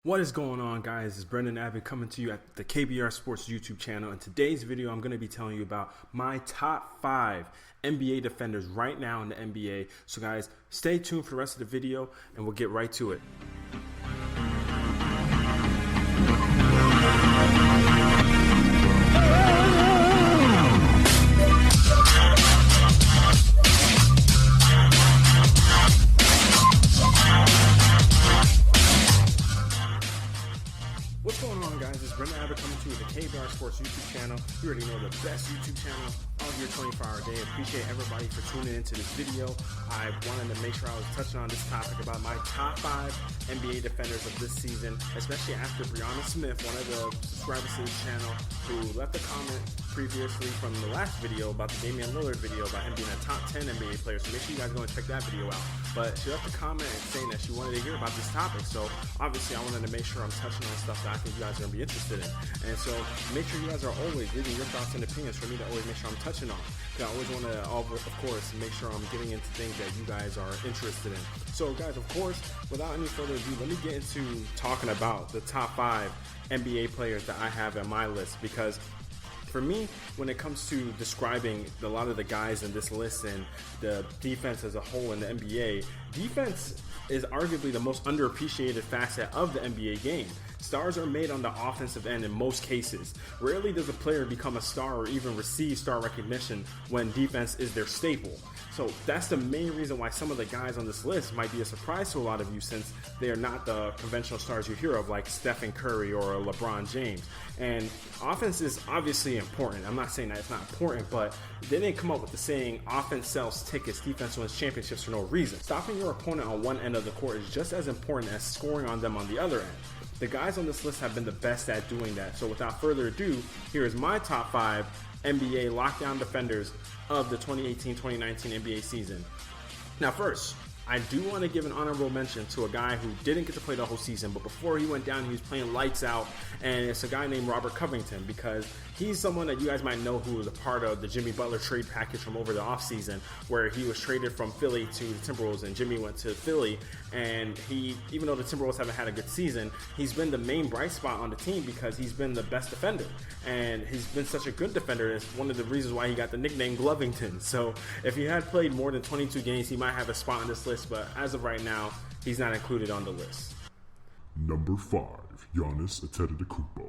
What is going on, guys? It's Brendan Abbott coming to you at the KBR Sports YouTube channel. In today's video, I'm going to be telling you about my top 5 NBA defenders right now in the NBA. So guys, stay tuned for the rest of the video and we'll get right to it. What's going on, guys? It's Brendan Abbott coming to you with the KBR Sports YouTube channel. You already know the best YouTube channel of your 24-hour day. Appreciate everybody for tuning into this video. I wanted to make sure I was touching on this topic about my top 5 NBA defenders of this season, especially after Brianna Smith, one of the subscribers to this channel, who left a comment previously from the last video about the Damian Lillard video about him being a top 10 NBA player. So make sure you guys go and check that video out. But she left a comment saying that she wanted to hear about this topic. So obviously I wanted to make sure I'm touching on stuff that I think you guys are going to be interested in. And so make sure you guys are always leaving your thoughts and opinions for me to always make sure I'm touching on. Because I always want to, of course, make sure I'm getting into things that you guys are interested in. So guys, of course, without any further ado, let me get into talking about the top 5 NBA players that I have on my list. Because for me, when it comes to describing a lot of the guys in this list and the defense as a whole in the NBA, defense is arguably the most underappreciated facet of the NBA game. Stars are made on the offensive end in most cases. Rarely does a player become a star or even receive star recognition when defense is their staple. So that's the main reason why some of the guys on this list might be a surprise to a lot of you, since they are not the conventional stars you hear of, like Stephen Curry or LeBron James. And offense is obviously important. I'm not saying that it's not important, but they didn't come up with the saying, offense sells tickets, defense wins championships for no reason. Stopping your opponent on one end of the court is just as important as scoring on them on the other end. The guys on this list have been the best at doing that. So without further ado, here is my top 5 NBA lockdown defenders of the 2018-2019 NBA season. Now first, I do want to give an honorable mention to a guy who didn't get to play the whole season, but before he went down, he was playing lights out, and it's a guy named Robert Covington, because he's someone that you guys might know who was a part of the Jimmy Butler trade package from over the offseason, where he was traded from Philly to the Timberwolves, and Jimmy went to Philly, and he, even though the Timberwolves haven't had a good season, he's been the main bright spot on the team because he's been the best defender, and he's been such a good defender. It's one of the reasons why he got the nickname Glovington. So if he had played more than 22 games, he might have a spot on this list, but as of right now, he's not included on the list. Number 5, Giannis Antetokounmpo.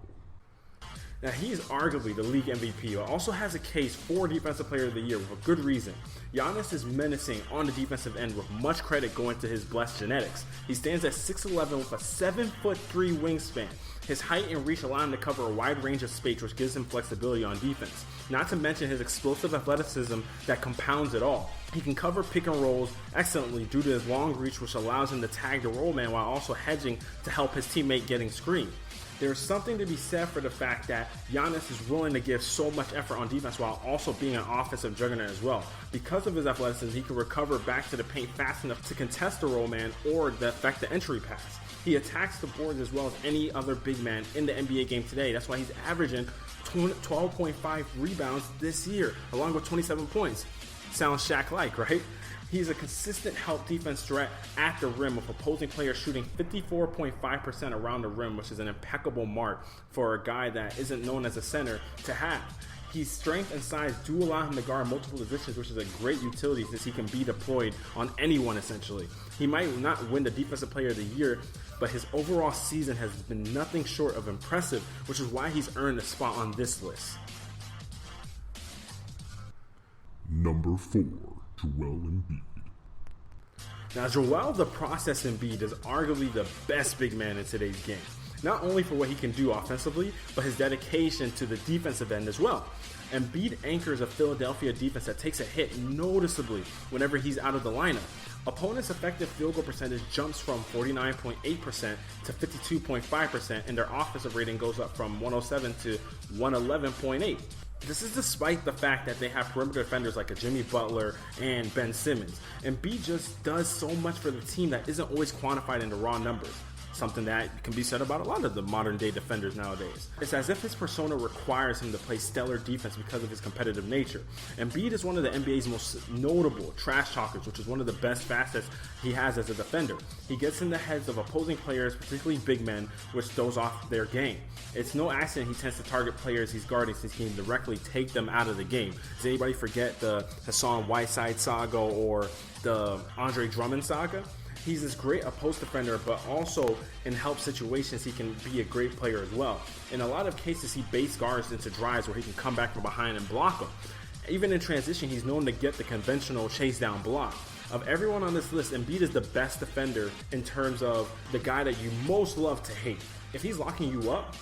Now, he's arguably the league MVP, but also has a case for Defensive Player of the Year with a good reason. Giannis is menacing on the defensive end, with much credit going to his blessed genetics. He stands at 6'11" with a 7'3" wingspan. His height and reach allow him to cover a wide range of space, which gives him flexibility on defense. Not to mention his explosive athleticism that compounds it all. He can cover pick and rolls excellently due to his long reach, which allows him to tag the roll man while also hedging to help his teammate getting screened. There's something to be said for the fact that Giannis is willing to give so much effort on defense while also being an offensive juggernaut as well. Because of his athleticism, he can recover back to the paint fast enough to contest the roll man or defect the entry pass. He attacks the boards as well as any other big man in the NBA game today. That's why he's averaging 12.5 rebounds this year, along with 27 points. Sounds Shaq-like, right? He's a consistent help defense threat at the rim, with opposing players shooting 54.5% around the rim, which is an impeccable mark for a guy that isn't known as a center to have. His strength and size do allow him to guard multiple positions, which is a great utility since he can be deployed on anyone essentially. He might not win the Defensive Player of the Year, but his overall season has been nothing short of impressive, which is why he's earned a spot on this list. Number 4, Joel Embiid. Now, Joel the Process Embiid is arguably the best big man in today's game. Not only for what he can do offensively, but his dedication to the defensive end as well. Embiid anchors a Philadelphia defense that takes a hit noticeably whenever he's out of the lineup. Opponents' effective field goal percentage jumps from 49.8% to 52.5%, and their offensive rating goes up from 107 to 111.8. This is despite the fact that they have perimeter defenders like a Jimmy Butler and Ben Simmons. Embiid just does so much for the team that isn't always quantified in the raw numbers. something that can be said about a lot of the modern day defenders nowadays. It's as if his persona requires him to play stellar defense because of his competitive nature. Embiid is one of the NBA's most notable trash talkers, which is one of the best facets he has as a defender. He gets in the heads of opposing players, particularly big men, which throws off their game. It's no accident he tends to target players he's guarding since he can directly take them out of the game. Does anybody forget the Hassan Whiteside saga or the Andre Drummond saga? He's this great post defender, but also in help situations, he can be a great player as well. In a lot of cases, he baits guards into drives where he can come back from behind and block them. Even in transition, he's known to get the conventional chase down block. Of everyone on this list, Embiid is the best defender in terms of the guy that you most love to hate. If he's locking you up,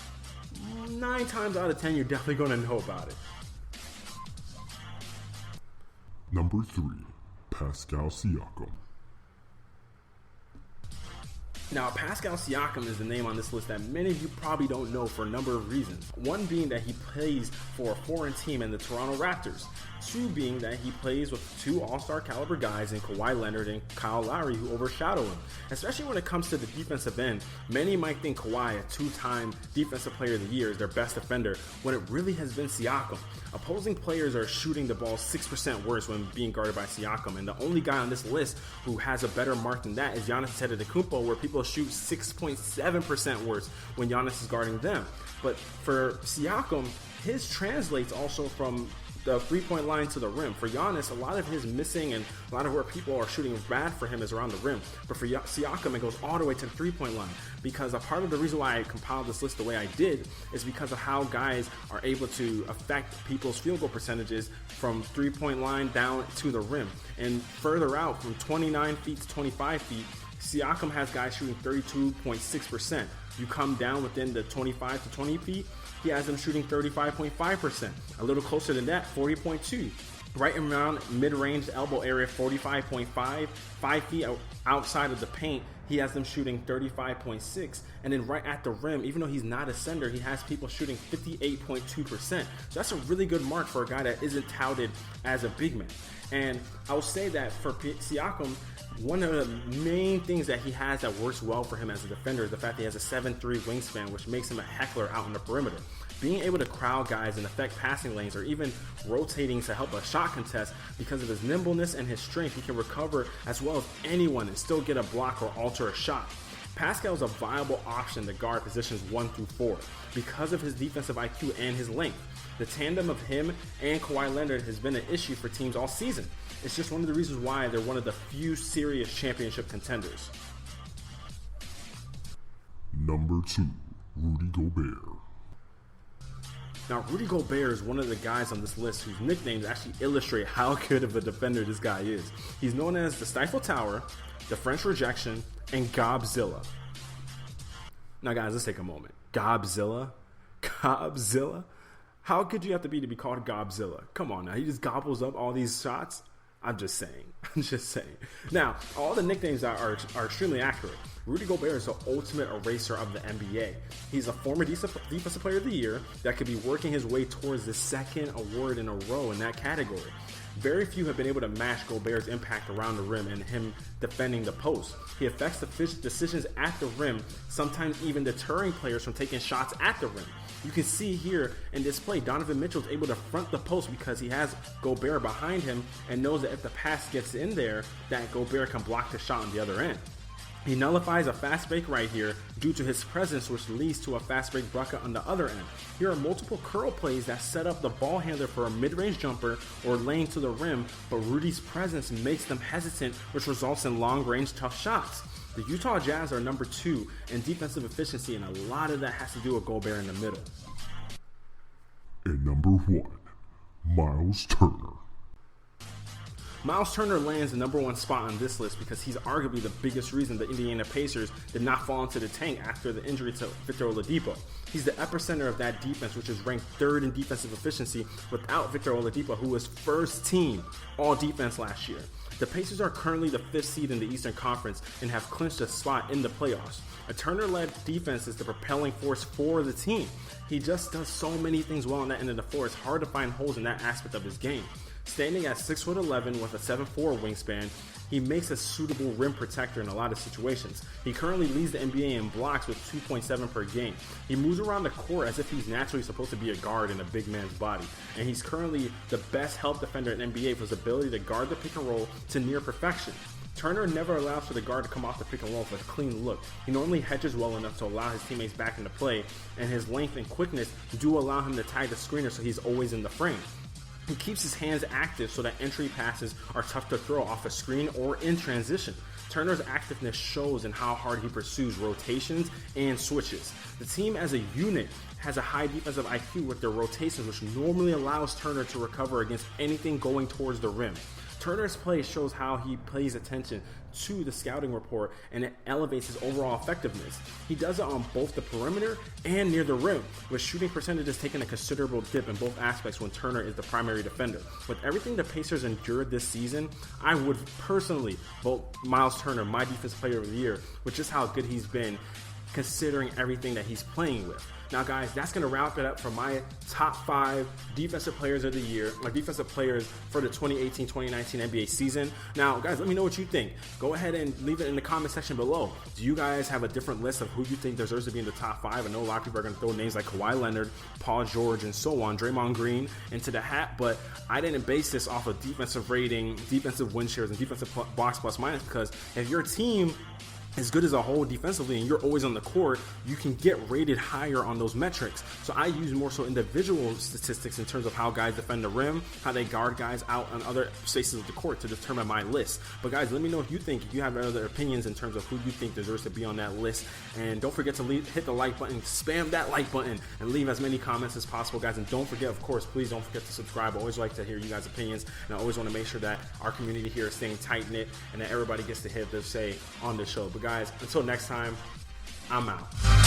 9 times out of 10, you're definitely going to know about it. Number 3, Pascal Siakam. Now, Pascal Siakam is the name on this list that many of you probably don't know for a number of reasons. One being that he plays for a foreign team in the Toronto Raptors. 2 being that he plays with 2 all-star caliber guys in Kawhi Leonard and Kyle Lowry who overshadow him. Especially when it comes to the defensive end, many might think Kawhi, a 2-time Defensive Player of the Year, is their best defender, when it really has been Siakam. Opposing players are shooting the ball 6% worse when being guarded by Siakam, and the only guy on this list who has a better mark than that is Giannis Antetokounmpo, where people shoot 6.7% worse when Giannis is guarding them. But for Siakam, his translates also from the 3-point line to the rim. For Giannis, a lot of his missing and a lot of where people are shooting bad for him is around the rim. But for Siakam, it goes all the way to the 3-point line. Because a part of the reason why I compiled this list the way I did is because of how guys are able to affect people's field goal percentages from 3-point line down to the rim. And further out, from 29 feet to 25 feet, Siakam has guys shooting 32.6%. You come down within the 25 to 20 feet, he has them shooting 35.5%. A little closer than that, 40.2. Right around mid-range elbow area, 45.5. 5 feet outside of the paint, he has them shooting 35.6. And then right at the rim, even though he's not a sender, he has people shooting 58.2%. So that's a really good mark for a guy that isn't touted as a big man. And I will say that for Siakam, one of the main things that he has that works well for him as a defender is the fact that he has a 7'3" wingspan, which makes him a heckler out on the perimeter. Being able to crowd guys and affect passing lanes, or even rotating to help a shot contest, because of his nimbleness and his strength, he can recover as well as anyone and still get a block or alter a shot. Pascal is a viable option to guard positions 1 through 4 because of his defensive IQ and his length. The tandem of him and Kawhi Leonard has been an issue for teams all season. It's just one of the reasons why they're one of the few serious championship contenders. Number 2, Rudy Gobert. Now, Rudy Gobert is one of the guys on this list whose nicknames actually illustrate how good of a defender this guy is. He's known as the Stifle Tower, the French Rejection, and Gobzilla. Now, guys, let's take a moment. Gobzilla? Gobzilla? How could you have to be called Gobzilla? Come on now, he just gobbles up all these shots? I'm just saying. Now, all the nicknames are extremely accurate. Rudy Gobert is the ultimate eraser of the NBA. He's a former Defensive Player of the Year that could be working his way towards the 2nd award in a row in that category. Very few have been able to match Gobert's impact around the rim and him defending the post. He affects the decisions at the rim, sometimes even deterring players from taking shots at the rim. You can see here in this play, Donovan Mitchell is able to front the post because he has Gobert behind him and knows that if the pass gets in there, that Gobert can block the shot on the other end. He nullifies a fast break right here due to his presence, which leads to a fast break bucket on the other end. Here are multiple curl plays that set up the ball handler for a mid-range jumper or lane to the rim, but Rudy's presence makes them hesitant, which results in long-range tough shots. The Utah Jazz are number 2 in defensive efficiency, and a lot of that has to do with Gobert in the middle. And number 1, Myles Turner. Myles Turner lands the number 1 spot on this list because he's arguably the biggest reason the Indiana Pacers did not fall into the tank after the injury to Victor Oladipo. He's the epicenter of that defense, which is ranked 3rd in defensive efficiency without Victor Oladipo, who was first team all defense last year. The Pacers are currently the 5th seed in the Eastern Conference and have clinched a spot in the playoffs. A Turner-led defense is the propelling force for the team. He just does so many things well on that end of the floor. It's hard to find holes in that aspect of his game. Standing at 6'11" with a 7'4" wingspan, he makes a suitable rim protector in a lot of situations. He currently leads the NBA in blocks with 2.7 per game. He moves around the court as if he's naturally supposed to be a guard in a big man's body. And he's currently the best help defender in NBA for his ability to guard the pick and roll to near perfection. Turner never allows for the guard to come off the pick and roll with a clean look. He normally hedges well enough to allow his teammates back into play, and his length and quickness do allow him to tag the screener so he's always in the frame. He keeps his hands active so that entry passes are tough to throw off a screen or in transition. Turner's activeness shows in how hard he pursues rotations and switches. The team as a unit has a high defensive IQ with their rotations, which normally allows Turner to recover against anything going towards the rim. Turner's play shows how he pays attention to the scouting report, and it elevates his overall effectiveness. He does it on both the perimeter and near the rim, with shooting percentages taking a considerable dip in both aspects when Turner is the primary defender. With everything the Pacers endured this season, I would personally vote Myles Turner my defensive player of the year, with just how good he's been considering everything that he's playing with. Now, guys, that's going to wrap it up for my top 5 defensive players of the year, or defensive players for the 2018-2019 NBA season. Now, guys, let me know what you think. Go ahead and leave it in the comment section below. Do you guys have a different list of who you think deserves to be in the top 5? I know a lot of people are going to throw names like Kawhi Leonard, Paul George, and so on, Draymond Green into the hat, but I didn't base this off of defensive rating, defensive win shares, and defensive box plus minus, because if your team as good as a whole defensively and you're always on the court, you can get rated higher on those metrics. So I use more so individual statistics in terms of how guys defend the rim, how they guard guys out on other spaces of the court to determine my list. But guys, let me know if you think, if you have other opinions in terms of who you think deserves to be on that list. And don't forget to hit the like button, spam that like button, and leave as many comments as possible, guys. And don't forget, of course, please don't forget to subscribe. I always like to hear you guys' opinions, and I always want to make sure that our community here is staying tight-knit and that everybody gets to hear their say on the show. But guys, until next time, I'm out.